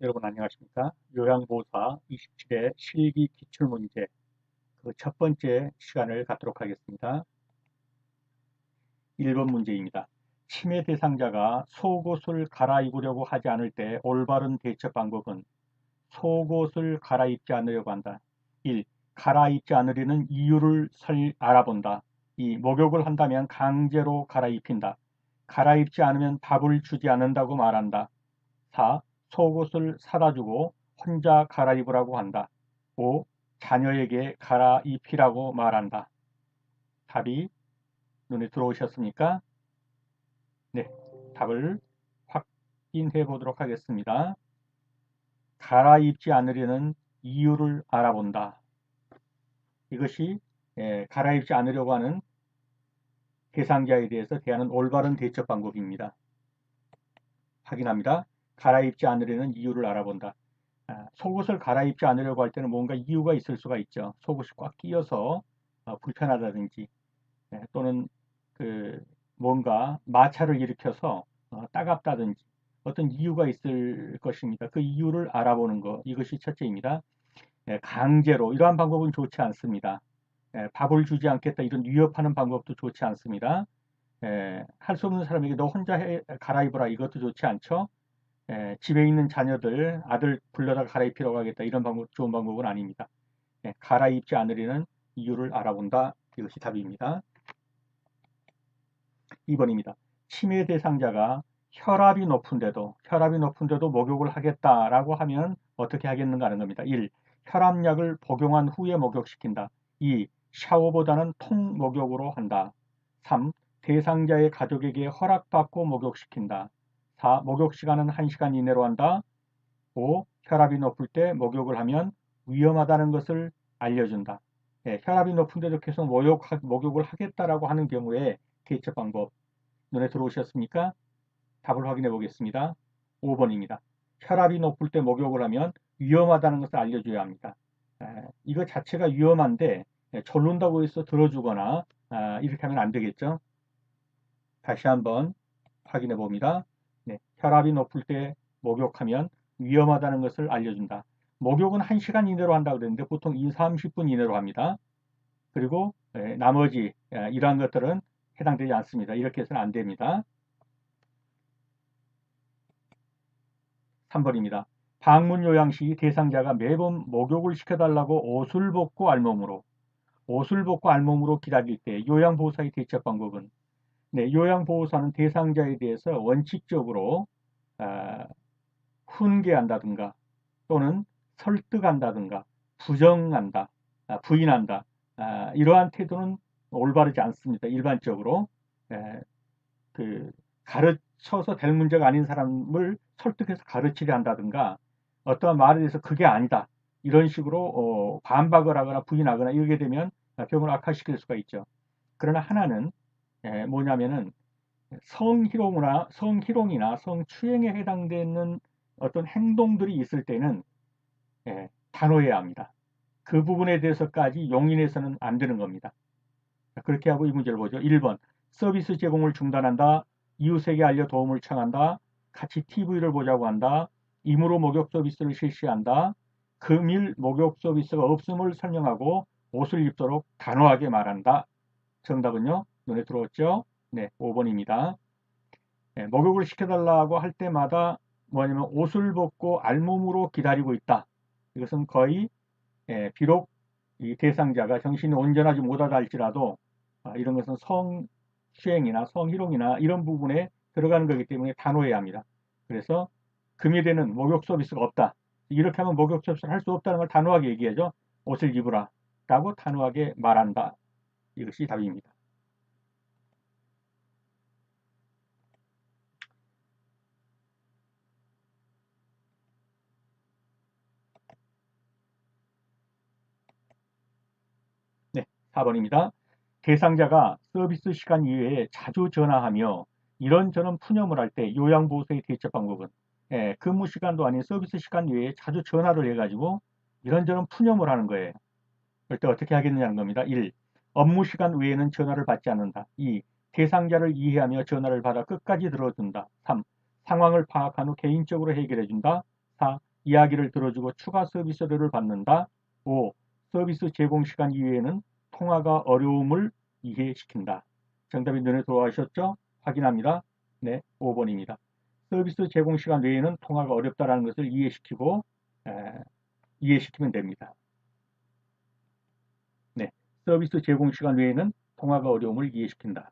여러분 안녕하십니까? 요양보호사 27회 실기 기출문제 그 첫 번째 시간을 갖도록 하겠습니다. 1번 문제입니다. 치매 대상자가 속옷을 갈아입으려고 하지 않을 때 올바른 대처 방법은 속옷을 갈아입지 않으려고 한다. 1. 갈아입지 않으려는 이유를 알아본다. 2. 목욕을 한다면 강제로 갈아입힌다. 갈아입지 않으면 밥을 주지 않는다고 말한다. 4. 속옷을 사다 주고 혼자 갈아입으라고 한다. 5. 자녀에게 갈아입히라고 말한다. 답이 눈에 들어오셨습니까? 네, 답을 확인해 보도록 하겠습니다. 갈아입지 않으려는 이유를 알아본다. 이것이 갈아입지 않으려고 하는 대상자에 대해서 대하는 올바른 대처 방법입니다. 확인합니다. 갈아입지 않으려는 이유를 알아본다. 속옷을 갈아입지 않으려고 할 때는 뭔가 이유가 있을 수가 있죠. 속옷이 꽉 끼어서 불편하다든지 또는 뭔가 마찰을 일으켜서 따갑다든지 어떤 이유가 있을 것입니다. 그 이유를 알아보는 것, 이것이 첫째입니다. 강제로 이러한 방법은 좋지 않습니다. 밥을 주지 않겠다 이런 위협하는 방법도 좋지 않습니다. 할 수 없는 사람에게 너 혼자 갈아입어라 이것도 좋지 않죠. 집에 있는 자녀들 아들 불러다 갈아입히라고 하겠다 이런 방법 좋은 방법은 아닙니다. 갈아입지 않으려는 이유를 알아본다. 이것이 답입니다. 2번입니다. 치매 대상자가 혈압이 높은데도 목욕을 하겠다라고 하면 어떻게 하겠는가 하는 겁니다. 1. 혈압약을 복용한 후에 목욕시킨다. 2. 샤워보다는 통 목욕으로 한다. 3. 대상자의 가족에게 허락받고 목욕시킨다. 4. 목욕 시간은 1시간 이내로 한다. 5. 혈압이 높을 때 목욕을 하면 위험하다는 것을 알려준다. 혈압이 높은데도 계속 목욕을 하겠다라고 하는 경우에 대처 방법 눈에 들어오셨습니까? 답을 확인해 보겠습니다. 5번입니다. 혈압이 높을 때 목욕을 하면 위험하다는 것을 알려줘야 합니다. 이거 자체가 위험한데 졸른다고 해서 들어주거나 이렇게 하면 안 되겠죠. 다시 한번 확인해 봅니다. 네, 혈압이 높을 때 목욕하면 위험하다는 것을 알려준다. 목욕은 1시간 이내로 한다고 그랬는데 보통 2, 30분 이내로 합니다. 그리고 나머지 이러한 것들은 해당되지 않습니다. 이렇게 해서는 안 됩니다. 3번입니다. 방문 요양 시 대상자가 매번 목욕을 시켜달라고 옷을 벗고 알몸으로 기다릴 때 요양보호사의 대처 방법은 요양보호사는 대상자에 대해서 원칙적으로 아, 훈계한다든가 또는 설득한다든가 부정한다, 부인한다 이러한 태도는 올바르지 않습니다. 일반적으로 가르쳐서 될 문제가 아닌 사람을 설득해서 가르치려 한다든가 어떠한 말에 대해서 그게 아니다 이런 식으로 반박을 하거나 부인하거나 이렇게 되면 병을 악화시킬 수가 있죠. 그러나 하나는 뭐냐면은 성희롱이나 성추행에 해당되는 어떤 행동들이 있을 때는 단호해야 합니다. 그 부분에 대해서까지 용인해서는 안 되는 겁니다. 그렇게 하고 이 문제를 보죠. 1번 서비스 제공을 중단한다. 이웃에게 알려 도움을 청한다. 같이 TV를 보자고 한다. 임의로 목욕 서비스를 실시한다. 금일 목욕 서비스가 없음을 설명하고 옷을 입도록 단호하게 말한다. 정답은요. 눈에 들어왔죠? 네, 5번입니다. 목욕을 시켜달라고 할 때마다 뭐냐면 옷을 벗고 알몸으로 기다리고 있다. 이것은 거의 비록 이 대상자가 정신이 온전하지 못하다 할지라도 이런 것은 성추행이나 성희롱이나 이런 부분에 들어가는 거기 때문에 단호해야 합니다. 그래서 금일에는 목욕 서비스가 없다. 이렇게 하면 목욕 서비스를 할 수 없다는 걸 단호하게 얘기하죠. 옷을 입으라 라고 단호하게 말한다. 이것이 답입니다. 네, 4번입니다. 대상자가 서비스 시간 이외에 자주 전화하며 이런저런 푸념을 할 때 요양보호소의 대처 방법은 근무 시간도 아닌 서비스 시간 이외에 자주 전화를 해가지고 이런저런 푸념을 하는 거예요. 그럴 때 어떻게 하겠느냐는 겁니다. 1. 업무 시간 외에는 전화를 받지 않는다. 2. 대상자를 이해하며 전화를 받아 끝까지 들어준다. 3. 상황을 파악한 후 개인적으로 해결해준다. 4. 이야기를 들어주고 추가 서비스료를 받는다. 5. 서비스 제공 시간 이외에는 통화가 어려움을 이해시킨다. 정답이 눈에 들어오셨죠? 확인합니다. 네, 5번입니다. 서비스 제공 시간 외에는 통화가 어렵다는 것을 이해시키면 됩니다. 네, 서비스 제공 시간 외에는 통화가 어려움을 이해시킨다.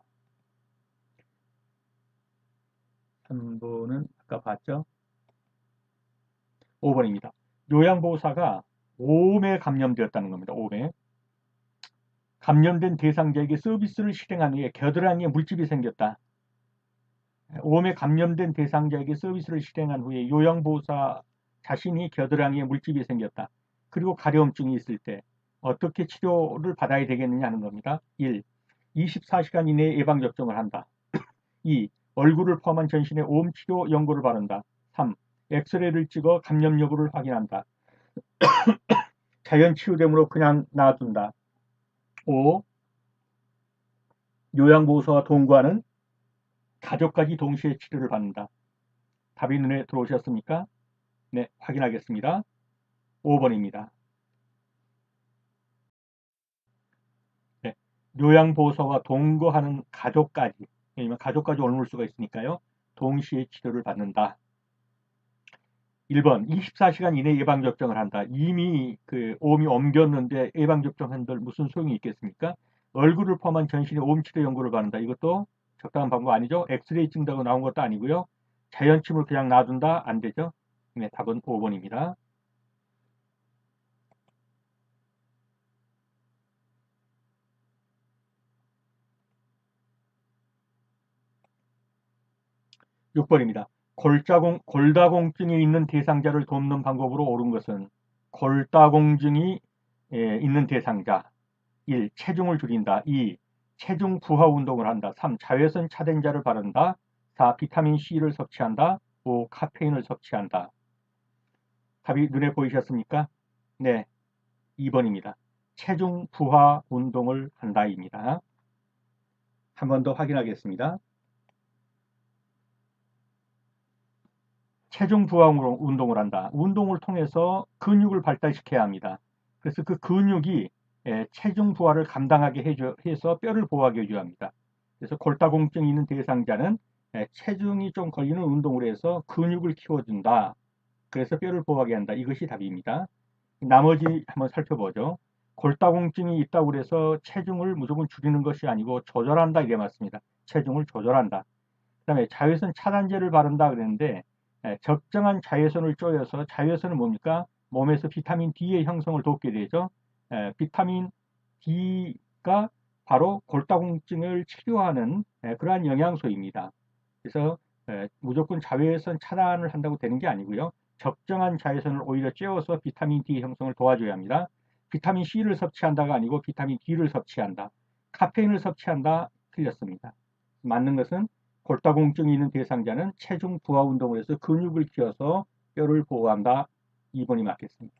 3번은 아까 봤죠? 5번입니다. 요양보호사가 오음에 감염되었다는 겁니다. 오음에. 감염된 대상자에게 서비스를 실행한 후에 겨드랑이에 물집이 생겼다. 오음에 감염된 대상자에게 서비스를 실행한 후에 요양보호사 자신이 겨드랑이에 물집이 생겼다. 그리고 가려움증이 있을 때 어떻게 치료를 받아야 되겠느냐 하는 겁니다. 1. 24시간 이내에 예방접종을 한다. 2. 얼굴을 포함한 전신에 오음치료 연고를 바른다. 3. 엑스레이를 찍어 감염 여부를 확인한다. 자연 치유됨으로 그냥 놔둔다. 5. 요양보호사와 동거하는 가족까지 동시에 치료를 받는다. 답이 눈에 들어오셨습니까? 네, 확인하겠습니다. 5번입니다. 네, 요양보호사와 동거하는 가족까지, 왜냐면 가족까지 옮을 수가 있으니까요. 동시에 치료를 받는다. 1번, 24시간 이내 예방접종을 한다. 이미 그 오음이 옮겼는데 예방접종 한들 무슨 소용이 있겠습니까? 얼굴을 포함한 전신에 오음치료 연고를 받는다. 이것도 적당한 방법 아니죠? 엑스레이 찍는다고 나온 것도 아니고요. 자연침을 그냥 놔둔다? 안 되죠? 네, 답은 5번입니다. 6번입니다. 골다공증이 있는 대상자를 돕는 방법으로 옳은 것은 골다공증이 있는 대상자 1. 체중을 줄인다. 2. 체중 부하 운동을 한다. 3. 자외선 차단자를 바른다. 4. 비타민 C를 섭취한다. 5. 카페인을 섭취한다. 답이 눈에 보이셨습니까? 네, 2번입니다. 체중 부하 운동을 한다입니다. 한 번 더 확인하겠습니다. 체중 부하 운동을 한다. 운동을 통해서 근육을 발달시켜야 합니다. 그래서 그 근육이 체중 부하를 감당하게 해서 뼈를 보호하게 해줘야 합니다. 그래서 골다공증이 있는 대상자는 체중이 좀 걸리는 운동을 해서 근육을 키워준다. 그래서 뼈를 보호하게 한다. 이것이 답입니다. 나머지 한번 살펴보죠. 골다공증이 있다고 해서 체중을 무조건 줄이는 것이 아니고 조절한다 이게 맞습니다. 체중을 조절한다. 그다음에 자외선 차단제를 바른다 그랬는데 적정한 자외선을 쪼여서 자외선은 뭡니까? 몸에서 비타민 D의 형성을 돕게 되죠. 비타민 D가 바로 골다공증을 치료하는 그러한 영양소입니다. 그래서 무조건 자외선 차단을 한다고 되는 게 아니고요. 적정한 자외선을 오히려 쬐어서 비타민 D 형성을 도와줘야 합니다. 비타민 C를 섭취한다가 아니고 비타민 D를 섭취한다. 카페인을 섭취한다. 틀렸습니다. 맞는 것은 골다공증이 있는 대상자는 체중 부하 운동을 해서 근육을 키워서 뼈를 보호한다. 2번이 맞겠습니다.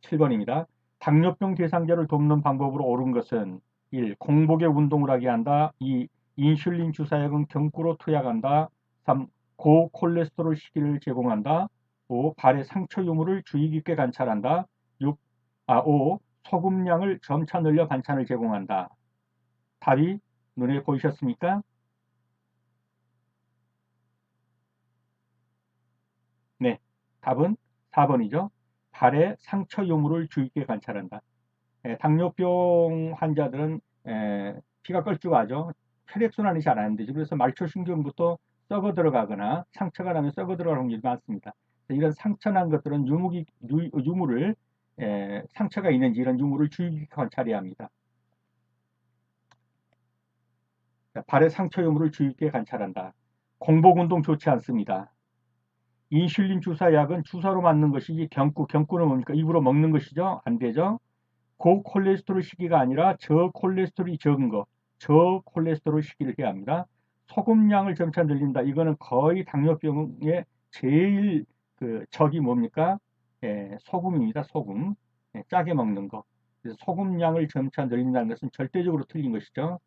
7번입니다. 당뇨병 대상자를 돕는 방법으로 옳은 것은 1. 공복에 운동을 하게 한다. 2. 인슐린 주사약은 경구로 투약한다. 3. 고콜레스테롤 식이를 제공한다. 5. 발의 상처 유무를 주의 깊게 관찰한다. 5. 소금량을 점차 늘려 반찬을 제공한다. 답이 눈에 보이셨습니까? 네, 답은 4번이죠. 발의 상처 유무를 주의 깊게 관찰한다. 당뇨병 환자들은 피가 껄쭉하죠. 혈액순환이 잘 안 되죠. 그래서 말초신경부터 썩어 들어가거나 상처가 나면 썩어 들어갈 확률이 많습니다. 이런 상처 난 것들은 유무를 상처가 있는지 이런 유무를 주의 깊게 관찰해야 합니다. 발의 상처 유무를 주의 깊게 관찰한다. 공복 운동 좋지 않습니다. 인슐린 주사약은 주사로 맞는 것이지 경구는 뭡니까? 입으로 먹는 것이죠? 안 되죠? 고콜레스테롤 시기가 아니라 저콜레스테롤이 적은 거, 저콜레스테롤 시기를 해야 합니다. 소금량을 점차 늘린다. 이거는 거의 당뇨병의 제일 그 적이 뭡니까? 소금입니다. 소금. 짜게 먹는 거. 그래서 소금량을 점차 늘린다는 것은 절대적으로 틀린 것이죠.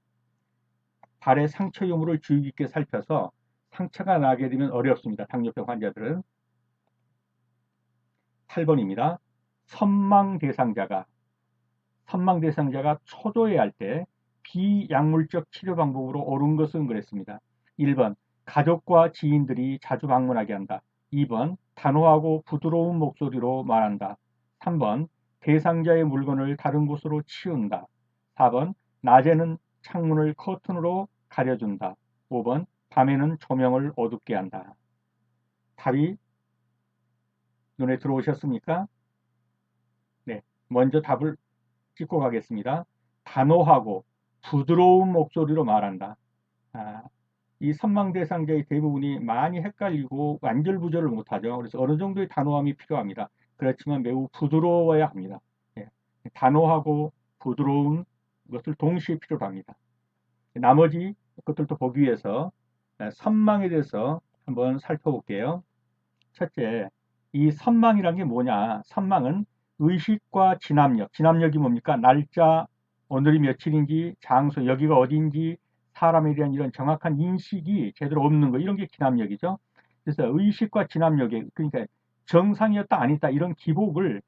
발의 상처 유무를 주의 깊게 살펴서 상처가 나게 되면 어렵습니다. 당뇨병 환자들은. 8번입니다. 선망 대상자가 초조해할 때 비약물적 치료 방법으로 옳은 것은 그랬습니다. 1번 가족과 지인들이 자주 방문하게 한다. 2번 단호하고 부드러운 목소리로 말한다. 3번 대상자의 물건을 다른 곳으로 치운다. 4번 낮에는 창문을 커튼으로 가려준다. 5번 밤에는 조명을 어둡게 한다. 답이 눈에 들어오셨습니까? 네, 먼저 답을 찍고 가겠습니다. 단호하고 부드러운 목소리로 말한다. 아, 이 선망 대상자의 대부분이 많이 헷갈리고 완절부절을 못하죠. 그래서 어느 정도의 단호함이 필요합니다. 그렇지만 매우 부드러워야 합니다. 예, 단호하고 부드러운 것을 동시에 필요로 합니다. 나머지 것들도 보기 위해서 선망에 대해서 한번 살펴볼게요. 첫째, 이 선망이란 게 뭐냐? 선망은 의식과 진압력. 진압력이 뭡니까? 날짜, 오늘이 며칠인지, 장소, 여기가 어디인지, 사람에 대한 이런 정확한 인식이 제대로 없는 거. 이런 게 진압력이죠. 그래서 의식과 진압력에, 그러니까 정상이었다, 아니다, 이런 기복을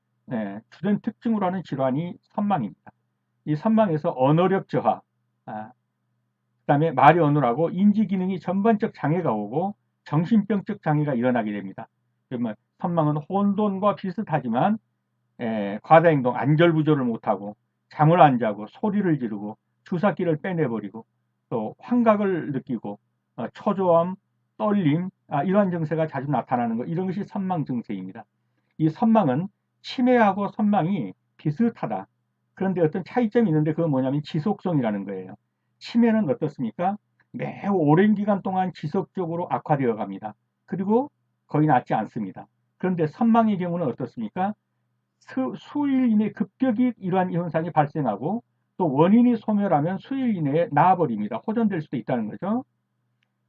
주된 특징으로 하는 질환이 선망입니다. 이 선망에서 언어력 저하, 그다음에 말이 어눌하고 인지 기능이 전반적 장애가 오고 정신병적 장애가 일어나게 됩니다. 그러면 선망은 혼돈과 비슷하지만 과다 행동, 안절부절을 못하고 잠을 안 자고 소리를 지르고 주사기를 빼내버리고 또 환각을 느끼고 초조함, 떨림 이러한 증세가 자주 나타나는 것, 이런 것이 선망 증세입니다. 이 선망은 치매하고 선망이 비슷하다. 그런데 어떤 차이점이 있는데 그건 뭐냐면 지속성이라는 거예요. 치매는 어떻습니까? 매우 오랜 기간 동안 지속적으로 악화되어 갑니다. 그리고 거의 낫지 않습니다. 그런데 선망의 경우는 어떻습니까? 수일 이내 급격히 이러한 현상이 발생하고 또 원인이 소멸하면 수일 이내에 나아버립니다. 호전될 수도 있다는 거죠.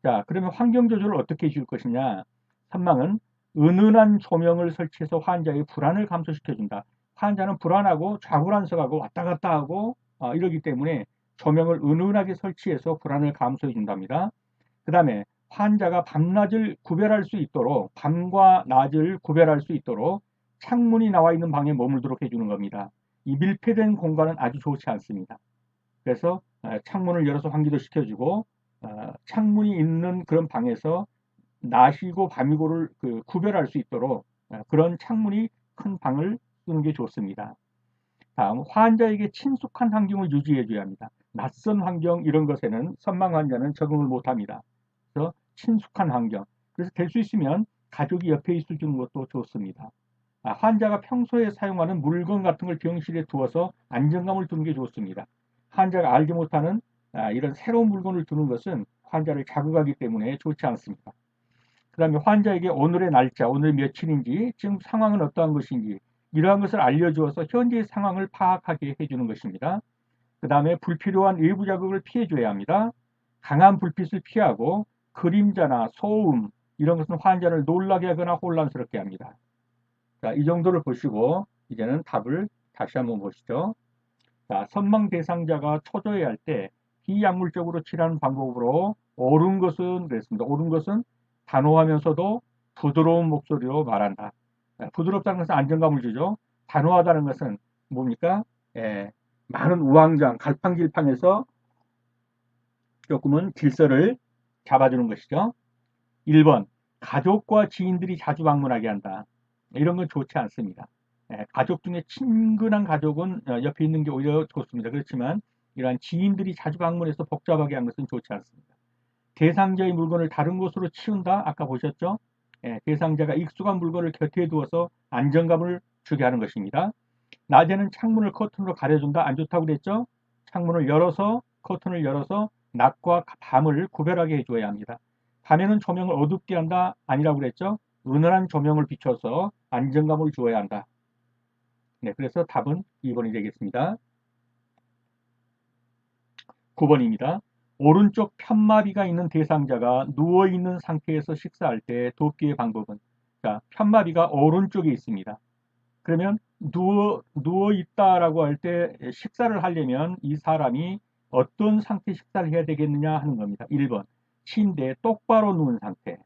자, 그러면 환경 조절을 어떻게 해줄 것이냐? 선망은 은은한 조명을 설치해서 환자의 불안을 감소시켜준다. 환자는 불안하고 좌불안석하고 왔다 갔다 하고 이러기 때문에 조명을 은은하게 설치해서 불안을 감소해 준답니다. 그 다음에 환자가 밤낮을 구별할 수 있도록, 밤과 낮을 구별할 수 있도록 창문이 나와 있는 방에 머물도록 해주는 겁니다. 이 밀폐된 공간은 아주 좋지 않습니다. 그래서 창문을 열어서 환기도 시켜주고 창문이 있는 그런 방에서 낮이고 밤이고를 구별할 수 있도록 그런 창문이 큰 방을 쓰는 게 좋습니다. 다음, 환자에게 친숙한 환경을 유지해 줘야 합니다. 낯선 환경 이런 것에는 선망 환자는 적응을 못합니다. 그래서 친숙한 환경, 그래서 될 수 있으면 가족이 옆에 있어 주는 것도 좋습니다. 환자가 평소에 사용하는 물건 같은 걸 병실에 두어서 안정감을 두는 게 좋습니다. 환자가 알지 못하는 이런 새로운 물건을 두는 것은 환자를 자극하기 때문에 좋지 않습니다. 그 다음에 환자에게 오늘의 날짜, 오늘 며칠인지, 지금 상황은 어떠한 것인지 이러한 것을 알려주어서 현재의 상황을 파악하게 해주는 것입니다. 그 다음에 불필요한 외부 자극을 피해줘야 합니다. 강한 불빛을 피하고 그림자나 소음 이런 것은 환자를 놀라게 하거나 혼란스럽게 합니다. 자, 이 정도를 보시고 이제는 답을 다시 한번 보시죠. 자, 선망 대상자가 초조해할 때 비약물적으로 치료하는 방법으로 옳은 것은 그랬습니다. 옳은 것은 단호하면서도 부드러운 목소리로 말한다. 부드럽다는 것은 안정감을 주죠. 단호하다는 것은 뭡니까? 많은 우왕좌왕, 갈팡질팡해서 조금은 질서를 잡아주는 것이죠. 1번, 가족과 지인들이 자주 방문하게 한다. 이런 건 좋지 않습니다. 가족 중에 친근한 가족은 옆에 있는 게 오히려 좋습니다. 그렇지만 이러한 지인들이 자주 방문해서 복잡하게 한 것은 좋지 않습니다. 대상자의 물건을 다른 곳으로 치운다. 아까 보셨죠? 대상자가 익숙한 물건을 곁에 두어서 안정감을 주게 하는 것입니다. 낮에는 창문을 커튼으로 가려준다. 안 좋다고 그랬죠? 창문을 열어서 커튼을 열어서 낮과 밤을 구별하게 해줘야 합니다. 밤에는 조명을 어둡게 한다. 아니라고 그랬죠? 은은한 조명을 비춰서 안정감을 주어야 한다. 네, 그래서 답은 2번이 되겠습니다. 9번입니다. 오른쪽 편마비가 있는 대상자가 누워있는 상태에서 식사할 때 돕기의 방법은, 자, 편마비가 오른쪽에 있습니다. 그러면 누워 있다라고 할 때 식사를 하려면 이 사람이 어떤 상태 식사를 해야 되겠느냐 하는 겁니다. 1번, 침대에 똑바로 누운 상태.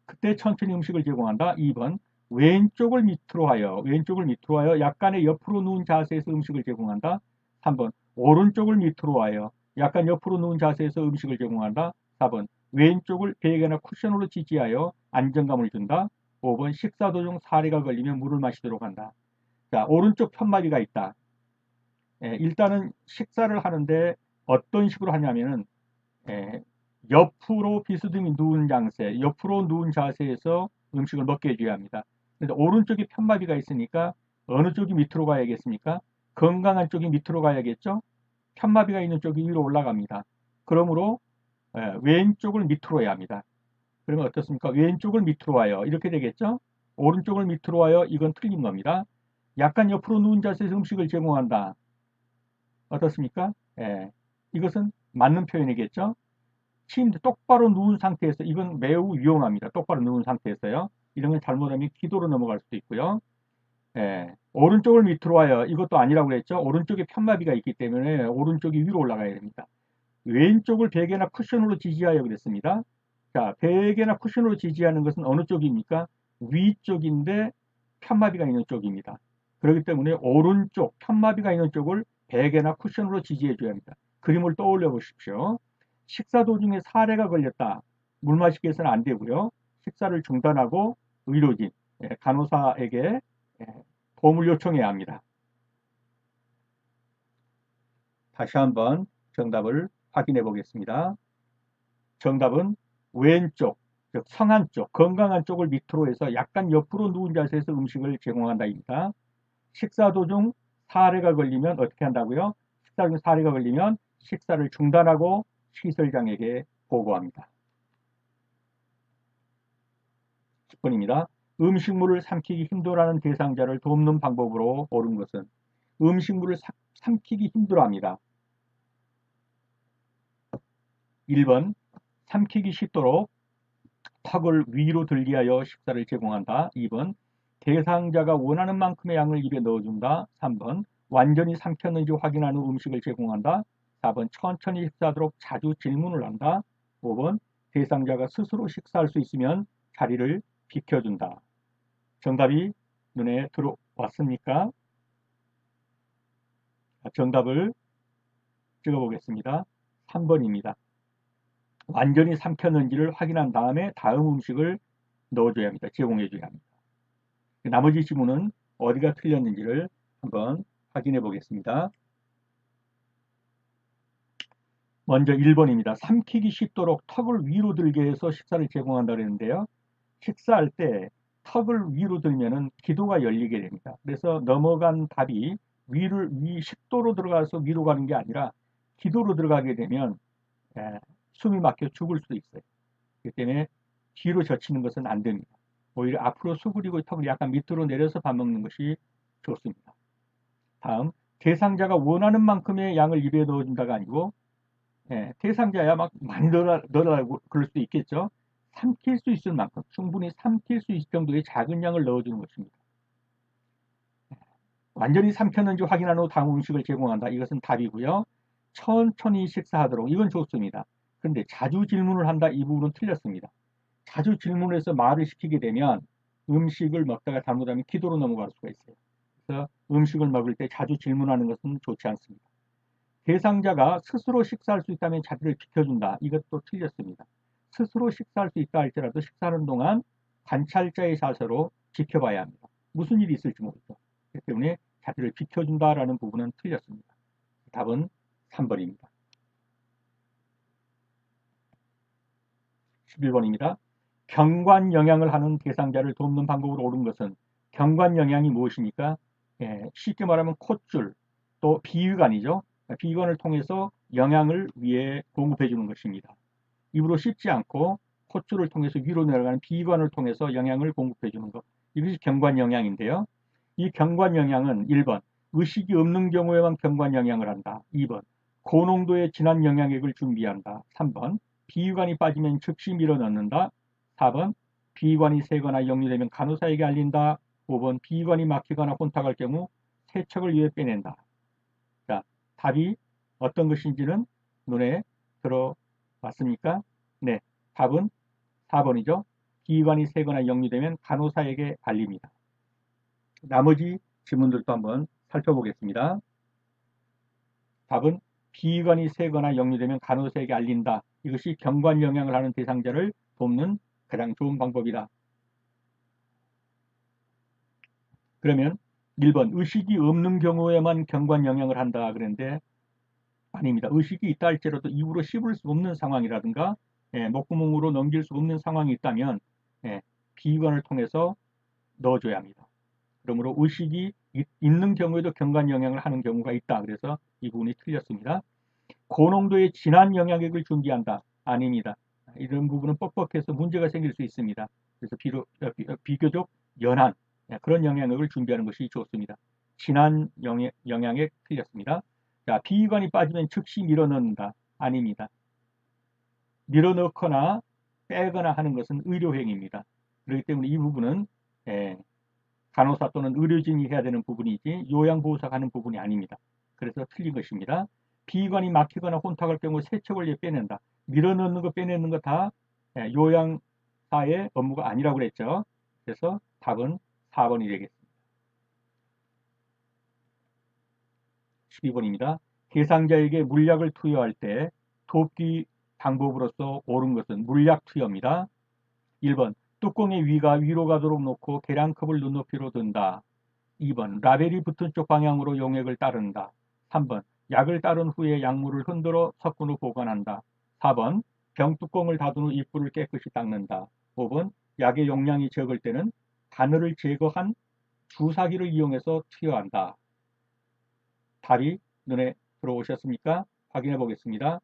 그때 천천히 음식을 제공한다. 2번, 왼쪽을 밑으로 하여 약간의 옆으로 누운 자세에서 음식을 제공한다. 3번 오른쪽을 밑으로 하여 약간 옆으로 누운 자세에서 음식을 제공한다. 4번 왼쪽을 베개나 쿠션으로 지지하여 안정감을 준다. 5번 식사 도중 사례가 걸리면 물을 마시도록 한다. 자, 오른쪽 편마비가 있다. 일단은 식사를 하는데 어떤 식으로 하냐면은 옆으로 비스듬히 누운 장세, 옆으로 누운 자세에서 음식을 먹게 해줘야 합니다. 근데 오른쪽에 편마비가 있으니까 어느 쪽이 밑으로 가야겠습니까? 건강한 쪽이 밑으로 가야겠죠? 편마비가 있는 쪽이 위로 올라갑니다. 그러므로 왼쪽을 밑으로 해야 합니다. 그러면 어떻습니까? 왼쪽을 밑으로 와요. 이렇게 되겠죠? 오른쪽을 밑으로 와요. 이건 틀린 겁니다. 약간 옆으로 누운 자세에서 음식을 제공한다. 어떻습니까? 이것은 맞는 표현이겠죠? 침대 똑바로 누운 상태에서 이건 매우 위험합니다. 똑바로 누운 상태에서요. 이런 건 잘못하면 기도로 넘어갈 수도 있고요. 오른쪽을 밑으로 와요. 이것도 아니라고 그랬죠. 오른쪽에 편마비가 있기 때문에 오른쪽이 위로 올라가야 됩니다. 왼쪽을 베개나 쿠션으로 지지하여 그랬습니다. 자, 베개나 쿠션으로 지지하는 것은 어느 쪽입니까? 위쪽인데 편마비가 있는 쪽입니다. 그렇기 때문에 오른쪽 편마비가 있는 쪽을 베개나 쿠션으로 지지해 줘야 합니다. 그림을 떠올려 보십시오. 식사 도중에 사례가 걸렸다. 물 마시기 해서는 안 되고요. 식사를 중단하고 의료진, 간호사에게 도움을 요청해야 합니다. 다시 한번 정답을 확인해 보겠습니다. 정답은 왼쪽, 즉 성한 쪽, 건강한 쪽을 밑으로 해서 약간 옆으로 누운 자세에서 음식을 제공한다입니다. 식사 도중 사례가 걸리면 어떻게 한다고요? 식사 중 사례가 걸리면 식사를 중단하고 시설장에게 보고합니다. 10번입니다. 음식물을 삼키기 힘들어하는 대상자를 돕는 방법으로 옳은 것은 음식물을 삼키기 힘들어합니다. 1번 삼키기 쉽도록 턱을 위로 들게 하여 식사를 제공한다. 2번 대상자가 원하는 만큼의 양을 입에 넣어준다. 3번 완전히 삼켰는지 확인하는 음식을 제공한다. 4번 천천히 식사하도록 자주 질문을 한다. 5번 대상자가 스스로 식사할 수 있으면 자리를 비켜준다. 정답이 눈에 들어왔습니까? 정답을 찍어보겠습니다. 3번입니다. 완전히 삼켰는지를 확인한 다음에 다음 음식을 넣어줘야 합니다. 제공해줘야 합니다. 나머지 지문은 어디가 틀렸는지를 한번 확인해 보겠습니다. 먼저 1번입니다. 삼키기 쉽도록 턱을 위로 들게 해서 식사를 제공한다 그랬는데요. 식사할 때 턱을 위로 들면은 기도가 열리게 됩니다. 그래서 넘어간 답이 위 10도로 들어가서 위로 가는 게 아니라 기도로 들어가게 되면 숨이 막혀 죽을 수도 있어요. 그렇기 때문에 뒤로 젖히는 것은 안 됩니다. 오히려 앞으로 수그리고 턱을 약간 밑으로 내려서 밥 먹는 것이 좋습니다. 다음, 대상자가 원하는 만큼의 양을 입에 넣어준다가 아니고 대상자야 막 많이 넣으라고 그럴 수도 있겠죠. 삼킬 수 있을 만큼 충분히 삼킬 수 있을 정도의 작은 양을 넣어주는 것입니다. 완전히 삼켰는지 확인한 후 다음 음식을 제공한다. 이것은 답이고요. 천천히 식사하도록 이건 좋습니다. 그런데 자주 질문을 한다. 이 부분은 틀렸습니다. 자주 질문해서 말을 시키게 되면 음식을 먹다가 잘못하면 기도로 넘어갈 수가 있어요. 그래서 음식을 먹을 때 자주 질문하는 것은 좋지 않습니다. 대상자가 스스로 식사할 수 있다면 자리를 비켜준다. 이것도 틀렸습니다. 스스로 식사할 수 있다 할지라도 식사하는 동안 관찰자의 자세로 지켜봐야 합니다. 무슨 일이 있을지 모르죠. 그렇기 때문에 자리를 비켜준다라는 부분은 틀렸습니다. 답은 3번입니다. 11번입니다. 경관 영양을 하는 대상자를 돕는 방법으로 옳은 것은 경관 영양이 무엇입니까? 쉽게 말하면 콧줄 또 비위관이죠. 비위관을 통해서 영양을 위에 공급해 주는 것입니다. 입으로 씹지 않고 콧줄을 통해서 위로 내려가는 비위관을 통해서 영양을 공급해 주는 것. 이것이 경관 영양인데요. 이 경관 영양은 1번 의식이 없는 경우에만 경관 영양을 한다. 2번 고농도의 진한 영양액을 준비한다. 3번 비위관이 빠지면 즉시 밀어넣는다. 4번 비위관이 새거나 역류되면 간호사에게 알린다. 5번 비위관이 막히거나 혼탁할 경우 세척을 위해 빼낸다. 자, 답이 어떤 것인지는 눈에 들어왔습니까? 네, 답은 4번이죠. 비위관이 세거나 역류되면 간호사에게 알립니다. 나머지 지문들도 한번 살펴보겠습니다. 답은 비위관이 세거나 역류되면 간호사에게 알린다. 이것이 경관 영양을 하는 대상자를 돕는 가장 좋은 방법이다. 그러면 1번 의식이 없는 경우에만 경관 영양을 한다 그랬는데 아닙니다. 의식이 있다 할지라도 입으로 씹을 수 없는 상황이라든가 목구멍으로 넘길 수 없는 상황이 있다면 비위관을 통해서 넣어줘야 합니다. 그러므로 의식이 있는 경우에도 경관 영양을 하는 경우가 있다. 그래서 이 부분이 틀렸습니다. 고농도의 진한 영양액을 준비한다. 아닙니다. 이런 부분은 뻑뻑해서 문제가 생길 수 있습니다. 그래서 비교적 연한 그런 영양액을 준비하는 것이 좋습니다. 진한 영양액 틀렸습니다. 자, 비위관이 빠지면 즉시 밀어넣는다. 아닙니다. 밀어넣거나 빼거나 하는 것은 의료행위입니다. 그렇기 때문에 이 부분은 간호사 또는 의료진이 해야 되는 부분이지 요양보호사가 하는 부분이 아닙니다. 그래서 틀린 것입니다. 비위관이 막히거나 혼탁할 경우 세척을 빼낸다. 밀어넣는 거 빼내는 거 다 요양사의 업무가 아니라고 그랬죠. 그래서 답은 4번이 되겠습니다. 12번입니다. 대상자에게 물약을 투여할 때 돕기 방법으로서 옳은 것은 물약 투여입니다. 1번 뚜껑의 위가 위로 가도록 놓고 계량컵을 눈높이로 든다. 2번 라벨이 붙은 쪽 방향으로 용액을 따른다. 3번 약을 따른 후에 약물을 흔들어 섞은 후 보관한다. 4번 병뚜껑을 닫은 후 입구를 깨끗이 닦는다. 5번 약의 용량이 적을 때는 바늘을 제거한 주사기를 이용해서 투여한다. 답이 눈에 들어오셨습니까? 확인해 보겠습니다.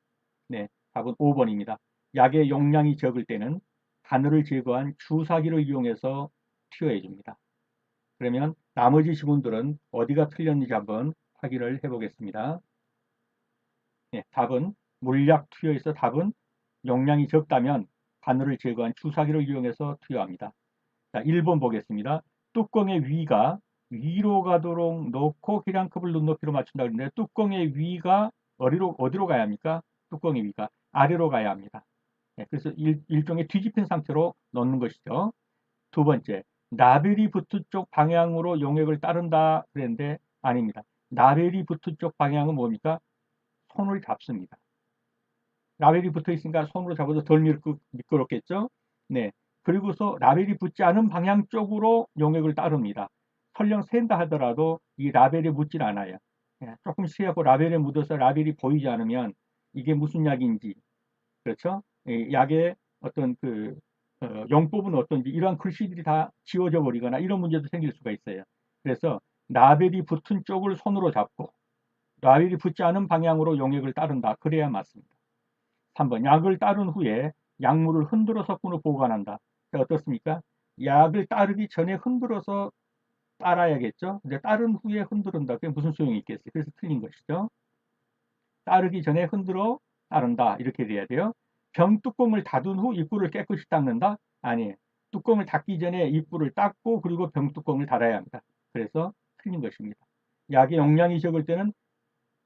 네, 답은 5번입니다. 약의 용량이 적을 때는 바늘을 제거한 주사기를 이용해서 투여해 줍니다. 그러면 나머지 지문들은 어디가 틀렸는지 한번 확인을 해 보겠습니다. 네, 답은 물약 투여에서 답은 용량이 적다면 바늘을 제거한 주사기를 이용해서 투여합니다. 자, 1번 보겠습니다. 뚜껑의 위가 위로 가도록 넣고 계량컵을 눈높이로 맞춘다 그랬는데 뚜껑의 위가 어디로 가야 합니까? 뚜껑의 위가 아래로 가야 합니다. 네, 그래서 일종의 뒤집힌 상태로 넣는 것이죠. 두 번째, 라벨이 붙은 쪽 방향으로 용액을 따른다 그랬는데 아닙니다. 라벨이 붙은 쪽 방향은 뭡니까? 손을 잡습니다. 라벨이 붙어 있으니까 손으로 잡아도 덜 미끄럽겠죠? 네. 그리고서 라벨이 붙지 않은 방향 쪽으로 용액을 따릅니다. 설령 샌다 하더라도 이 라벨에 묻질 않아요. 조금 쉬하고 라벨에 묻어서 라벨이 보이지 않으면 이게 무슨 약인지, 그렇죠? 약의 어떤 용법은 어떤지 이러한 글씨들이 다 지워져 버리거나 이런 문제도 생길 수가 있어요. 그래서 라벨이 붙은 쪽을 손으로 잡고 라벨이 붙지 않은 방향으로 용액을 따른다. 그래야 맞습니다. 3번 약을 따른 후에 약물을 흔들어 섞은 후 보관한다. 어떻습니까? 약을 따르기 전에 흔들어서 따라야겠죠. 근데 따른 후에 흔들은다. 그게 무슨 소용이 있겠어요? 그래서 틀린 것이죠. 따르기 전에 흔들어 따른다. 이렇게 돼야 돼요. 병 뚜껑을 닫은 후 입구를 깨끗이 닦는다? 아니에요. 뚜껑을 닫기 전에 입구를 닦고 그리고 병 뚜껑을 닫아야 합니다. 그래서 틀린 것입니다. 약의 용량이 적을 때는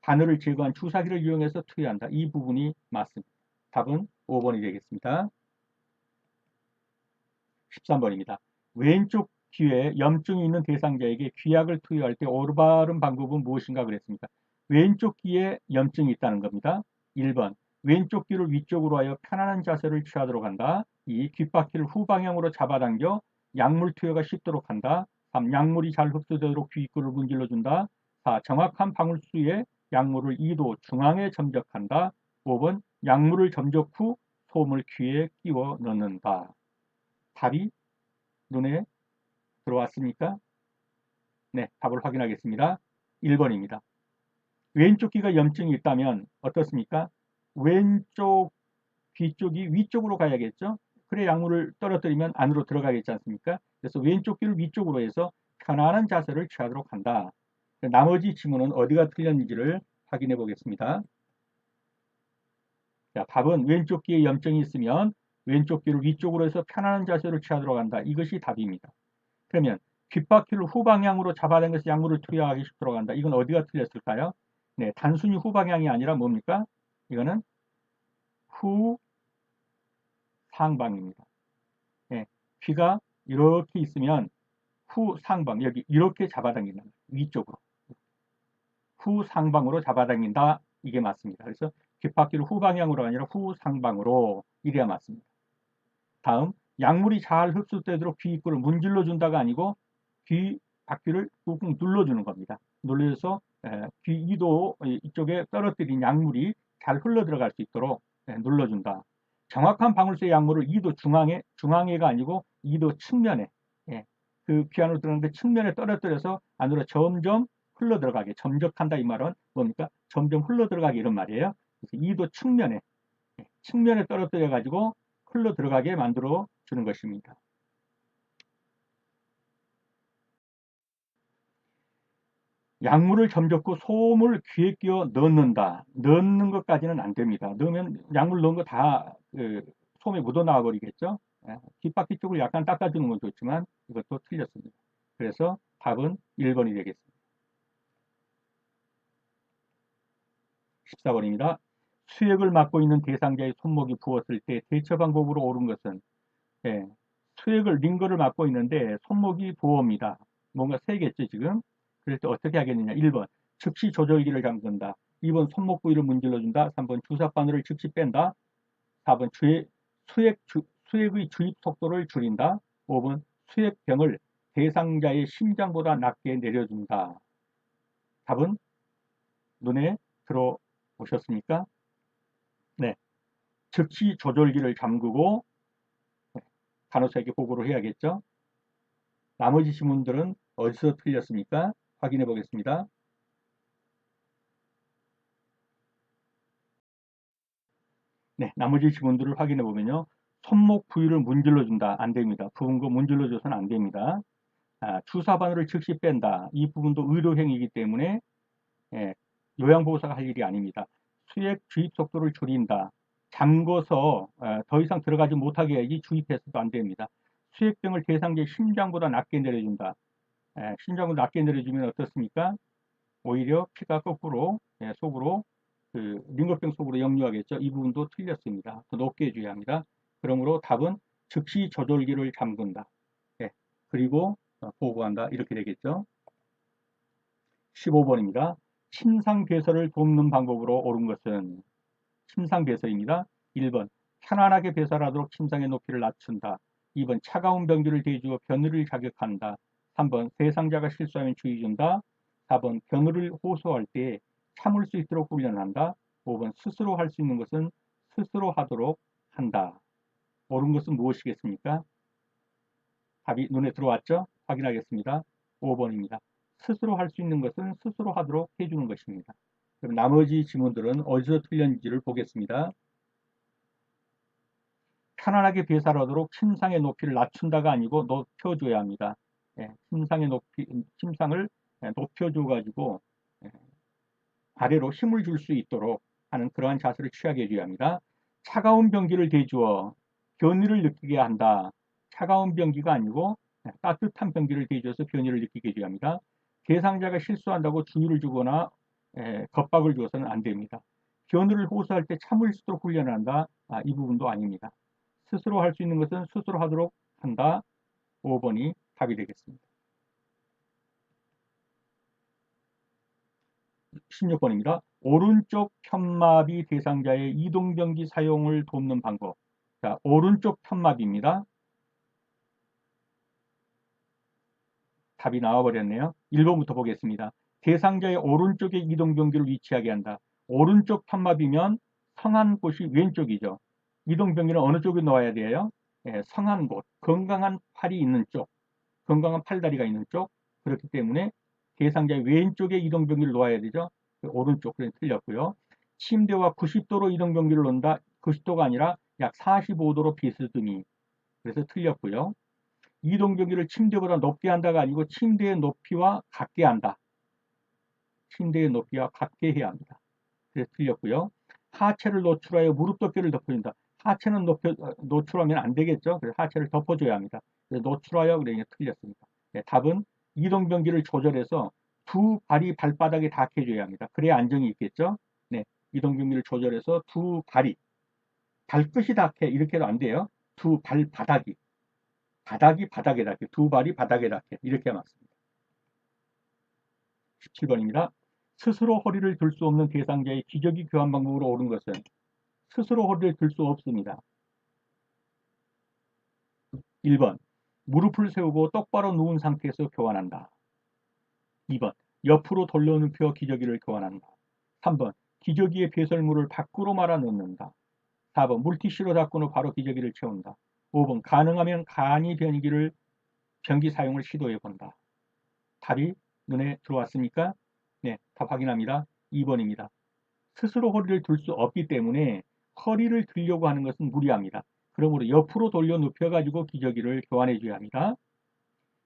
바늘을 제거한 주사기를 이용해서 투여한다. 이 부분이 맞습니다. 답은 5번이 되겠습니다. 13번입니다. 왼쪽 귀에 염증이 있는 대상자에게 귀약을 투여할 때 올바른 방법은 무엇인가 그랬습니다. 왼쪽 귀에 염증이 있다는 겁니다. 1번 왼쪽 귀를 위쪽으로 하여 편안한 자세를 취하도록 한다. 2. 귓바퀴를 후방향으로 잡아당겨 약물 투여가 쉽도록 한다. 3. 약물이 잘 흡수되도록 귀 입구를 문질러 준다. 4. 정확한 방울수에 약물을 2도 중앙에 점적한다. 5번 약물을 점적 후 솜을 귀에 끼워 넣는다. 답이 눈에 들어왔습니까? 네, 답을 확인하겠습니다. 1번입니다. 왼쪽 귀가 염증이 있다면 어떻습니까? 왼쪽 귀 쪽이 위쪽으로 가야겠죠? 그래 약물을 떨어뜨리면 안으로 들어가겠지 않습니까? 그래서 왼쪽 귀를 위쪽으로 해서 편안한 자세를 취하도록 한다. 나머지 지문은 어디가 틀렸는지를 확인해 보겠습니다. 자, 답은 왼쪽 귀에 염증이 있으면 왼쪽 귀를 위쪽으로 해서 편안한 자세를 취하도록 한다. 이것이 답입니다. 그러면 귓바퀴를 후방향으로 잡아당겨서 약물을 투여하기 쉽도록 한다. 이건 어디가 틀렸을까요? 네, 단순히 후방향이 아니라 뭡니까? 이거는 후상방입니다. 네, 귀가 이렇게 있으면 후상방, 여기 이렇게 잡아당긴다. 위쪽으로. 후상방으로 잡아당긴다. 이게 맞습니다. 그래서 귓바퀴를 후방향으로 아니라 후상방으로 이래야 맞습니다. 다음, 약물이 잘 흡수되도록 귀 입구를 문질러 준다가 아니고 귀 바퀴를 꾹꾹 눌러주는 겁니다. 눌러서 귀 이도 이쪽에 떨어뜨린 약물이 잘 흘러 들어갈 수 있도록 눌러준다. 정확한 방울쇠 약물을 이도 중앙에가 아니고 이도 측면에, 그 귀 안으로 들어가는데 측면에 떨어뜨려서 안으로 점점 흘러 들어가게, 점적한다 이 말은 뭡니까? 점점 흘러 들어가게 이런 말이에요. 그래서 이도 측면에 떨어뜨려 가지고 흘러 들어가게 만들어 주는 것입니다. 약물을 점적고 솜을 귀에 끼워 넣는다. 넣는 것까지는 안 됩니다. 넣으면 약물 넣은 거 다 솜에 묻어 나와 버리겠죠. 귓바퀴 쪽을 약간 닦아주는 건 좋지만 이것도 틀렸습니다. 그래서 답은 1번이 되겠습니다. 14번입니다. 수액을 맡고 있는 대상자의 손목이 부었을 때 대처 방법으로 옳은 것은, 예, 수액을 링거를 맡고 있는데 손목이 부어옵니다. 뭔가 세겠죠 지금. 그럴 때 어떻게 하겠느냐. 1번 즉시 조절기를 잠근다. 2번 손목 부위를 문질러준다. 3번 주사바늘을 즉시 뺀다. 4번 수액의 주입 속도를 줄인다. 5번 수액병을 대상자의 심장보다 낮게 내려준다. 답은 눈에 들어오셨습니까? 네. 즉시 조절기를 잠그고 간호사에게 보고를 해야겠죠. 나머지 지문들은 어디서 틀렸습니까? 확인해 보겠습니다. 네, 나머지 지문들을 확인해 보면요. 손목 부위를 문질러 준다. 안 됩니다. 부은 거 문질러 줘서는 안 됩니다. 주사 바늘을 즉시 뺀다. 이 부분도 의료행위이기 때문에 요양보호사가 할 일이 아닙니다. 수액 주입 속도를 줄인다. 잠궈서 더 이상 들어가지 못하게 해야지 주입해서도 안 됩니다. 수액병을 대상자의 심장보다 낮게 내려준다. 심장보다 낮게 내려주면 어떻습니까? 오히려 피가 거꾸로 속으로 링거병 속으로 역류하겠죠. 이 부분도 틀렸습니다. 더 높게 해줘야 합니다. 그러므로 답은 즉시 조절기를 잠근다. 그리고 보고한다. 이렇게 되겠죠. 15번입니다. 침상 배설을 돕는 방법으로 옳은 것은 침상 배설입니다. 1번 편안하게 배설하도록 침상의 높이를 낮춘다. 2번 차가운 병기를 대주어 변을 자극한다. 3번 대상자가 실수하면 주의 준다. 4번 변을 호소할 때 참을 수 있도록 훈련한다. 5번 스스로 할 수 있는 것은 스스로 하도록 한다. 옳은 것은 무엇이겠습니까? 답이 눈에 들어왔죠? 확인하겠습니다. 5번입니다. 스스로 할 수 있는 것은 스스로 하도록 해주는 것입니다. 그럼 나머지 지문들은 어디서 틀렸는지를 보겠습니다. 편안하게 배설하도록 침상의 높이를 낮춘다가 아니고 높여줘야 합니다. 침상을 높여줘 가지고 아래로 힘을 줄 수 있도록 하는 그러한 자세를 취하게 해줘야 합니다. 차가운 병기를 대주어 변이를 느끼게 한다. 차가운 병기가 아니고 따뜻한 병기를 대주어서 변이를 느끼게 해줘야 합니다. 대상자가 실수한다고 주의를 주거나 겁박을 주어서는 안 됩니다. 변이를 호소할 때 참을 수 있도록 훈련을 한다. 이 부분도 아닙니다. 스스로 할 수 있는 것은 스스로 하도록 한다. 5번이 답이 되겠습니다. 16번입니다. 오른쪽 편마비 대상자의 이동변기 사용을 돕는 방법. 자, 오른쪽 편마비입니다. 답이 나와버렸네요. 1번부터 보겠습니다. 대상자의 오른쪽에 이동변기를 위치하게 한다. 오른쪽 편마비면 성한 곳이 왼쪽이죠. 이동변기는 어느 쪽에 놓아야 돼요? 성한 곳, 건강한 팔이 있는 쪽, 건강한 팔다리가 있는 쪽. 그렇기 때문에 대상자의 왼쪽에 이동변기를 놓아야 되죠. 오른쪽, 그래서 틀렸고요. 침대와 90도로 이동변기를 놓는다. 90도가 아니라 약 45도로 비스듬히. 그래서 틀렸고요. 이동변기를 침대보다 높게 한다가 아니고 침대의 높이와 같게 한다. 침대의 높이와 같게 해야 합니다. 그래서 틀렸고요. 하체를 노출하여 무릎 덮개를 덮어준다. 하체는 노출하면 안 되겠죠. 그래서 하체를 덮어줘야 합니다. 그래서 노출하여 그러니 틀렸습니다. 답은 이동변기를 조절해서 두 발이 발바닥에 닿게 해줘야 합니다. 그래야 안정이 있겠죠. 이동변기를 조절해서 두 발이 발끝이 닿게 이렇게 해도 안 돼요. 두 발바닥이 바닥이 바닥에 닿게, 두 발이 바닥에 닿게 이렇게 맞습니다. 17번입니다. 스스로 허리를 들 수 없는 대상자의 기저귀 교환 방법으로 옳은 것은 스스로 허리를 들 수 없습니다. 1번 무릎을 세우고 똑바로 누운 상태에서 교환한다. 2번 옆으로 돌려눕혀 기저귀를 교환한다. 3번 기저귀의 배설물을 밖으로 말아 넣는다. 4번 물티슈로 닦은 후 바로 기저귀를 채운다. 5번 가능하면 간이 변기 사용을 시도해 본다. 답이 눈에 들어왔습니까? 네, 답 확인합니다. 2번입니다. 스스로 허리를 들 수 없기 때문에 허리를 들려고 하는 것은 무리합니다. 그러므로 옆으로 돌려 눕혀가지고 기저귀를 교환해 줘야 합니다.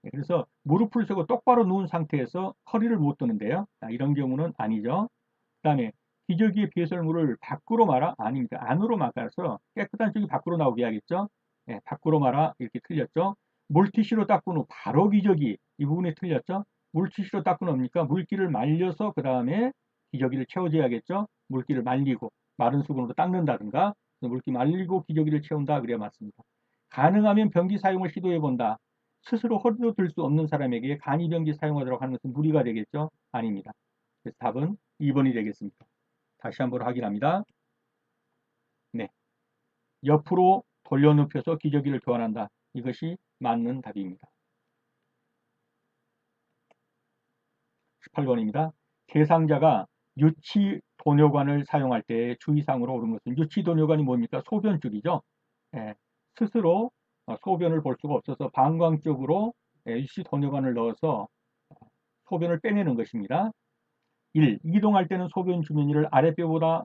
네, 그래서 무릎을 세고 똑바로 누운 상태에서 허리를 못 드는데요. 이런 경우는 아니죠. 그 다음에 기저귀의 배설물을 밖으로 말아? 아닙니다. 안으로 막아서 깨끗한 쪽이 밖으로 나오게 해야겠죠. 네, 밖으로 말아 이렇게 틀렸죠. 물티슈로 닦은 후 바로 기저귀 이 부분이 틀렸죠. 물티슈로 닦은 후니까 물기를 말려서 그 다음에 기저귀를 채워줘야겠죠. 물기를 말리고 마른 수건으로 닦는다든가 물기 말리고 기저귀를 채운다 그래야 맞습니다. 가능하면 변기 사용을 시도해 본다. 스스로 허리도 들 수 없는 사람에게 간이 변기 사용하도록 하는 것은 무리가 되겠죠? 아닙니다. 그래서 답은 2번이 되겠습니다. 다시 한번 확인합니다. 네, 옆으로 돌려눕혀서 기저귀를 교환한다. 이것이 맞는 답입니다. 18번입니다. 대상자가 유치 도뇨관을 사용할 때 주의사항으로 옳은 것은 유치 도뇨관이 뭡니까? 소변줄이죠. 예, 스스로 소변을 볼 수가 없어서 방광 쪽으로 유치 도뇨관을 넣어서 소변을 빼내는 것입니다. 1. 이동할 때는 소변 주머니를 아랫배보다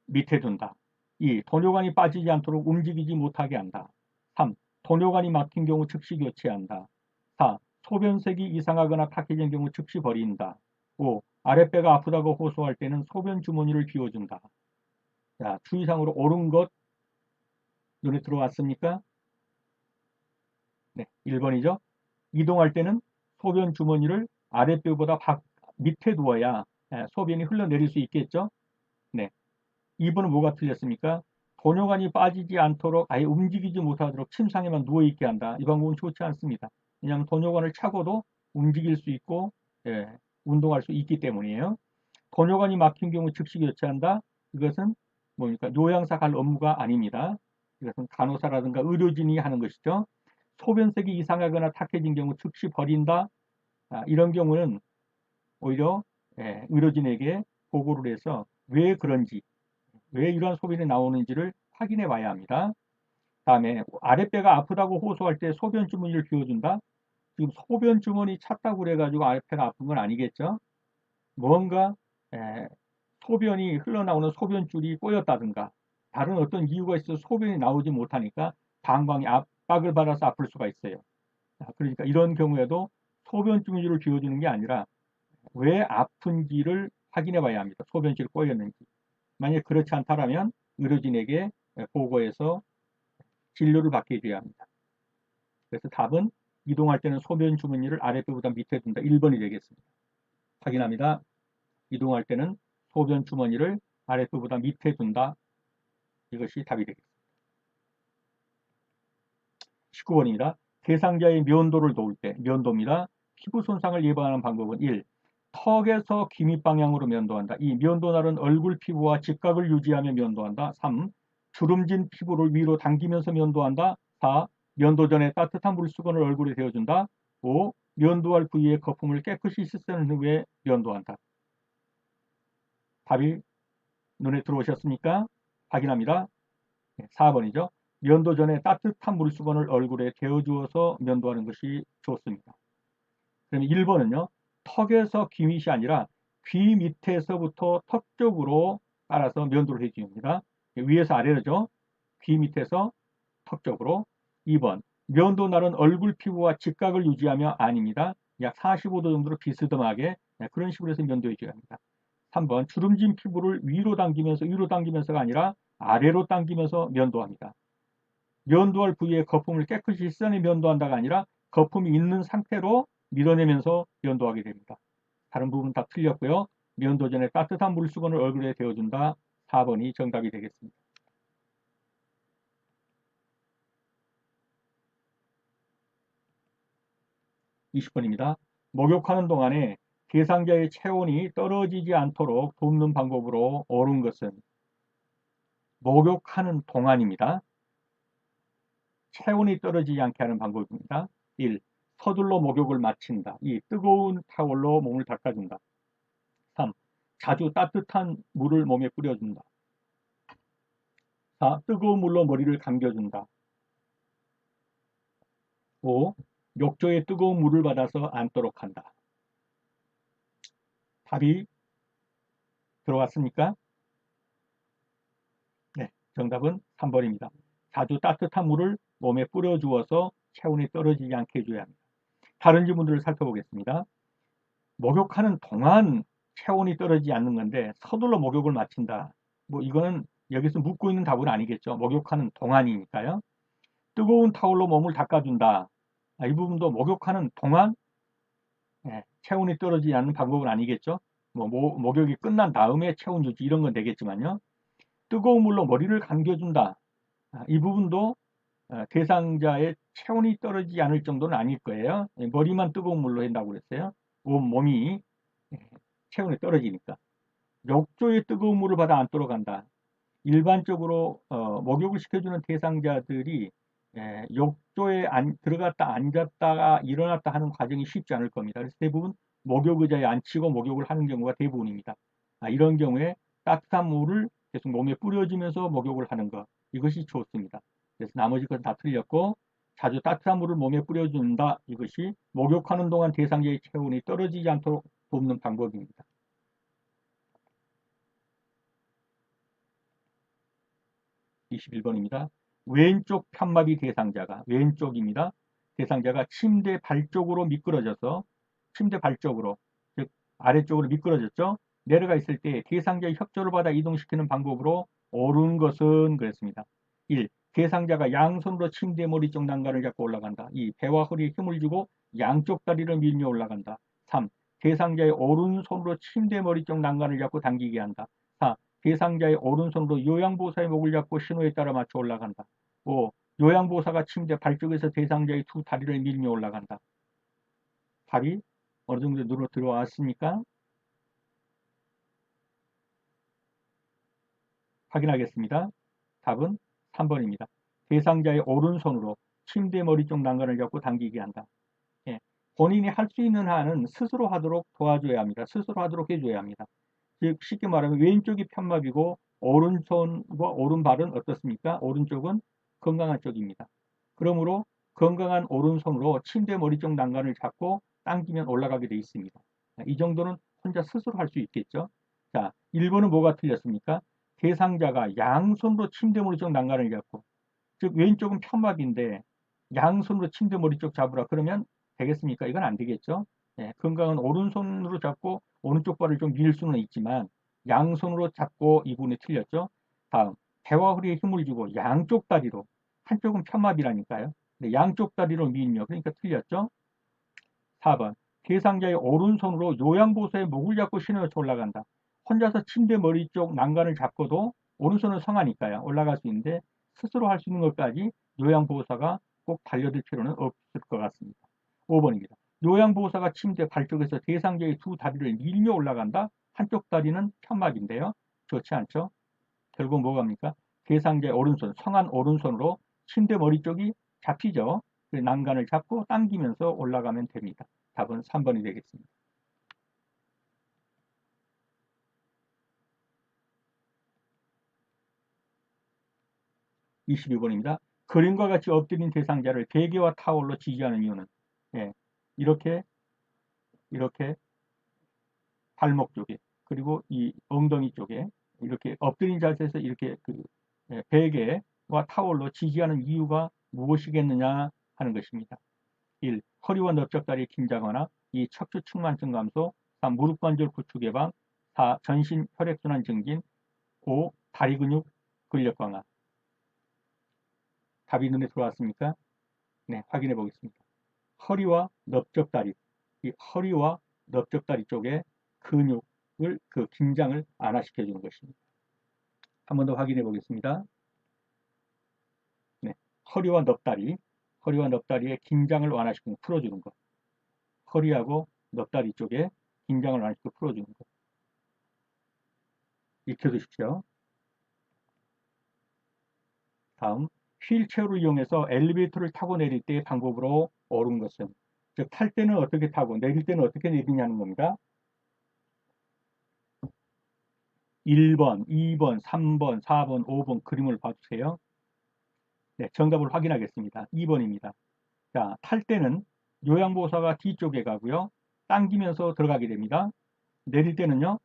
밑에 둔다. 2. 도뇨관이 빠지지 않도록 움직이지 못하게 한다. 3. 도뇨관이 막힌 경우 즉시 교체한다. 4. 소변색이 이상하거나 탁해진 경우 즉시 버린다. 5. 아랫배가 아프다고 호소할 때는 소변 주머니를 비워준다. 자, 주의사항으로 옳은 것 눈에 들어왔습니까? 네, 1번이죠. 이동할 때는 소변 주머니를 아랫배보다 밑에 두어야 소변이 흘러내릴 수 있겠죠. 네, 2번은 뭐가 틀렸습니까? 도뇨관이 빠지지 않도록 아예 움직이지 못하도록 침상에만 누워있게 한다. 이 방법은 좋지 않습니다. 왜냐하면 도뇨관을 차고도 움직일 수 있고 운동할 수 있기 때문이에요. 도뇨관이 막힌 경우 즉시 교체한다. 이것은 뭡니까? 요양사 갈 업무가 아닙니다. 이것은 간호사라든가 의료진이 하는 것이죠. 소변색이 이상하거나 탁해진 경우 즉시 버린다. 이런 경우는 오히려 의료진에게 보고를 해서 왜 그런지 왜 이러한 소변이 나오는지를 확인해 봐야 합니다. 다음에 아랫배가 아프다고 호소할 때 소변 주머니를 비워준다. 지금 소변 주머니 찼다고 그래가지고 아랫배가 아픈 건 아니겠죠. 뭔가 소변이 흘러나오는 소변줄이 꼬였다든가 다른 어떤 이유가 있어서 소변이 나오지 못하니까 방광이 압박을 받아서 아플 수가 있어요. 그러니까 이런 경우에도 소변 주머니를 비워주는 게 아니라 왜 아픈지를 확인해 봐야 합니다. 소변줄이 꼬였는지. 만약 그렇지 않다면 의료진에게 보고해서 진료를 받게 해줘야 합니다. 그래서 답은 이동할 때는 소변 주머니를 아랫배보다 밑에 둔다. 1번이 되겠습니다. 확인합니다. 이동할 때는 소변 주머니를 아랫배보다 밑에 둔다. 이것이 답이 되겠습니다. 19번입니다. 대상자의 면도를 도울 때, 면도입니다. 피부 손상을 예방하는 방법은 1. 턱에서 귀 밑 방향으로 면도한다. 2. 면도날은 얼굴 피부와 직각을 유지하며 면도한다. 3. 주름진 피부를 위로 당기면서 면도한다. 4. 면도 전에 따뜻한 물수건을 얼굴에 대어준다. 5. 면도할 부위에 거품을 깨끗이 씻은 후에 면도한다. 답이 눈에 들어오셨습니까? 확인합니다. 4번이죠. 면도 전에 따뜻한 물수건을 얼굴에 데워주어서 면도하는 것이 좋습니다. 그러면 1번은요. 턱에서 귀 밑이 아니라 귀 밑에서부터 턱 쪽으로 따라서 면도를 해줍니다. 위에서 아래로죠. 귀 밑에서 턱 쪽으로. 2번 면도날은 얼굴 피부와 직각을 유지하며 아닙니다. 약 45도 정도로 비스듬하게 그런 식으로 해서 면도해 줘야 합니다. 3번 주름진 피부를 위로 당기면서가 아니라 아래로 당기면서 면도합니다. 면도할 부위에 거품을 깨끗이 씻어내 면도한다가 아니라 거품이 있는 상태로 밀어내면서 면도하게 됩니다. 다른 부분 다 틀렸고요. 면도 전에 따뜻한 물수건을 얼굴에 대어준다. 4번이 정답이 되겠습니다. 20번입니다. 목욕하는 동안에 대상자의 체온이 떨어지지 않도록 돕는 방법으로 옳은 것은 목욕하는 동안입니다. 체온이 떨어지지 않게 하는 방법입니다. 1. 서둘러 목욕을 마친다. 2. 뜨거운 타월로 몸을 닦아준다. 3. 자주 따뜻한 물을 몸에 뿌려준다. 4. 뜨거운 물로 머리를 감겨준다. 5. 욕조에 뜨거운 물을 받아서 앉도록 한다. 답이 들어왔습니까? 네, 정답은 3번입니다. 자주 따뜻한 물을 몸에 뿌려주어서 체온이 떨어지지 않게 해줘야 합니다. 다른 질문들을 살펴보겠습니다. 목욕하는 동안 체온이 떨어지지 않는 건데 서둘러 목욕을 마친다. 뭐 이거는 여기서 묻고 있는 답은 아니겠죠. 목욕하는 동안이니까요. 뜨거운 타올로 몸을 닦아준다. 이 부분도 목욕하는 동안 체온이 떨어지지 않는 방법은 아니겠죠. 뭐 목욕이 끝난 다음에 체온 유지 이런 건 되겠지만요. 뜨거운 물로 머리를 감겨준다. 이 부분도 대상자의 체온이 떨어지지 않을 정도는 아닐 거예요. 머리만 뜨거운 물로 한다고 그랬어요. 온 몸이 체온이 떨어지니까. 욕조에 뜨거운 물을 받아 앉도록 한다. 일반적으로 목욕을 시켜주는 대상자들이 욕조에 들어갔다 앉았다가 일어났다 하는 과정이 쉽지 않을 겁니다. 그래서 대부분 목욕 의자에 앉히고 목욕을 하는 경우가 대부분입니다. 이런 경우에 따뜻한 물을 계속 몸에 뿌려주면서 목욕을 하는 것, 이것이 좋습니다. 그래서 나머지 것은 다 틀렸고, 자주 따뜻한 물을 몸에 뿌려준다. 이것이 목욕하는 동안 대상자의 체온이 떨어지지 않도록 돕는 방법입니다. 21번입니다. 왼쪽 편마비 대상자가, 왼쪽입니다. 대상자가 침대 발 쪽으로 미끄러져서, 침대 발 쪽으로, 즉 아래쪽으로 미끄러졌죠. 내려가 있을 때 대상자의 협조를 받아 이동시키는 방법으로 옳은 것은 그랬습니다. 1. 대상자가 양손으로 침대 머리 쪽 난간을 잡고 올라간다. 2. 배와 허리에 힘을 주고 양쪽 다리를 밀며 올라간다. 3. 대상자의 오른손으로 침대 머리 쪽 난간을 잡고 당기게 한다. 4. 대상자의 오른손으로 요양보호사의 목을 잡고 신호에 따라 맞춰 올라간다. 5. 요양보호사가 침대 발쪽에서 대상자의 두 다리를 밀며 올라간다. 답이 어느 정도 눈으로 들어왔습니까? 확인하겠습니다. 답은 3번입니다. 대상자의 오른손으로 침대 머리 쪽 난간을 잡고 당기게 한다. 예. 본인이 할 수 있는 한은 스스로 하도록 도와줘야 합니다. 스스로 하도록 해줘야 합니다. 즉 쉽게 말하면 왼쪽이 편마비고 오른손과 오른발은 어떻습니까? 오른쪽은 건강한 쪽입니다. 그러므로 건강한 오른손으로 침대 머리 쪽 난간을 잡고 당기면 올라가게 되어 있습니다. 이 정도는 혼자 스스로 할 수 있겠죠. 자, 1번은 뭐가 틀렸습니까? 대상자가 양손으로 침대 머리 쪽 난간을 잡고, 즉 왼쪽은 편마비인데 양손으로 침대 머리 쪽 잡으라 그러면 되겠습니까? 이건 안 되겠죠. 건강한 오른손으로 잡고 오른쪽 발을 좀 밀 수는 있지만 양손으로 잡고 이 부분이 틀렸죠. 다음, 배와 허리에 힘을 주고 양쪽 다리로, 한쪽은 편마비라니까요. 양쪽 다리로 밀며, 그러니까 틀렸죠. 4번, 대상자의 오른손으로 요양보호사의 목을 잡고 신호에 올라간다. 혼자서 침대 머리 쪽 난간을 잡고도 오른손은 성하니까요. 올라갈 수 있는데 스스로 할 수 있는 것까지 요양보호사가 꼭 달려들 필요는 없을 것 같습니다. 5번입니다. 요양보호사가 침대 발쪽에서 대상자의 두 다리를 밀며 올라간다. 한쪽 다리는 편막인데요. 좋지 않죠? 결국 뭐갑니까? 대상자의 오른손, 성한 오른손으로 침대 머리 쪽이 잡히죠. 그 난간을 잡고 당기면서 올라가면 됩니다. 답은 3번이 되겠습니다. 22번입니다. 그림과 같이 엎드린 대상자를 베개와 타월로 지지하는 이유는, 예, 이렇게 이렇게 발목 쪽에, 그리고 이 엉덩이 쪽에 이렇게 엎드린 자세에서 이렇게 베개와 타월로 지지하는 이유가 무엇이겠느냐 하는 것입니다. 1. 허리와 넓적다리 긴장하나. 2. 척추 측만증 감소. 3. 무릎 관절 구축 예방. 4. 전신 혈액순환 증진. 5. 다리 근육 근력 강화. 답이 눈에 들어왔습니까? 네, 확인해 보겠습니다. 허리와 넓적다리, 이 허리와 넓적다리 쪽에 근육을 긴장을 완화시켜 주는 것입니다. 한 번 더 확인해 보겠습니다. 네, 허리와 넓다리의 긴장을 완화시키는 풀어주는 것. 허리하고 넉다리 쪽에 긴장을 완화시켜 풀어주는 거. 익혀두십시오. 다음, 휠체어를 이용해서 엘리베이터를 타고 내릴 때의 방법으로 옳은 것은, 즉 탈 때는 어떻게 타고 내릴 때는 어떻게 내리냐는 겁니다. 1번, 2번, 3번, 4번, 5번 그림을 봐주세요. 네, 정답을 확인하겠습니다. 2번입니다. 자, 탈 때는 요양보호사가 뒤쪽에 가고요. 당기면서 들어가게 됩니다. 내릴 때는요.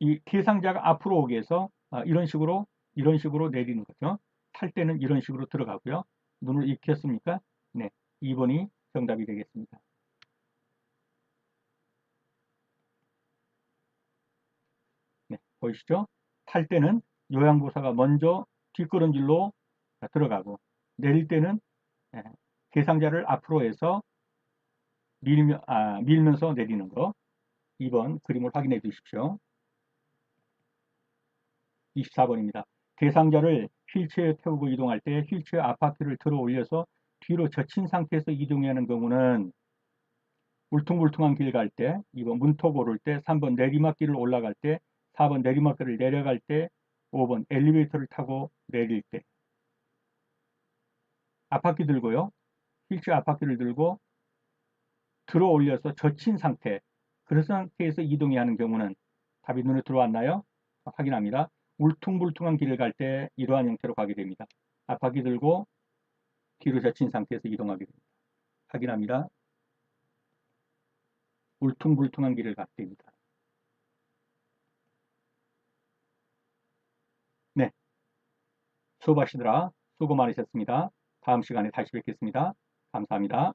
이 대상자가 앞으로 오게 해서 이런 식으로 내리는 거죠. 탈 때는 이런 식으로 들어가고요. 눈을 익혔습니까? 네, 2번이 정답이 되겠습니다. 네, 보이시죠? 탈 때는 요양보호사가 먼저 뒷걸음질로 들어가고 내릴 때는 예, 대상자를 앞으로 해서 밀면서 내리는 거. 2번 그림을 확인해 주십시오. 24번입니다. 대상자를 휠체어에 태우고 이동할 때 휠체어 앞바퀴를 들어 올려서 뒤로 젖힌 상태에서 이동해야 하는 경우는 울퉁불퉁한 길 갈 때, 2번 문턱 오를 때, 3번 내리막길을 올라갈 때, 4번 내리막길을 내려갈 때, 5번 엘리베이터를 타고 내릴 때. 앞바퀴 들고요. 휠체어 앞바퀴를 들고 들어 올려서 젖힌 상태, 그런 상태에서 이동해야 하는 경우는 답이 눈에 들어왔나요? 확인합니다. 울퉁불퉁한 길을 갈 때 이러한 형태로 가게 됩니다. 앞바퀴 들고 뒤로 젖힌 상태에서 이동하게 됩니다. 확인합니다. 울퉁불퉁한 길을 가게 됩니다. 네, 수고하시느라 수고 많으셨습니다. 다음 시간에 다시 뵙겠습니다. 감사합니다.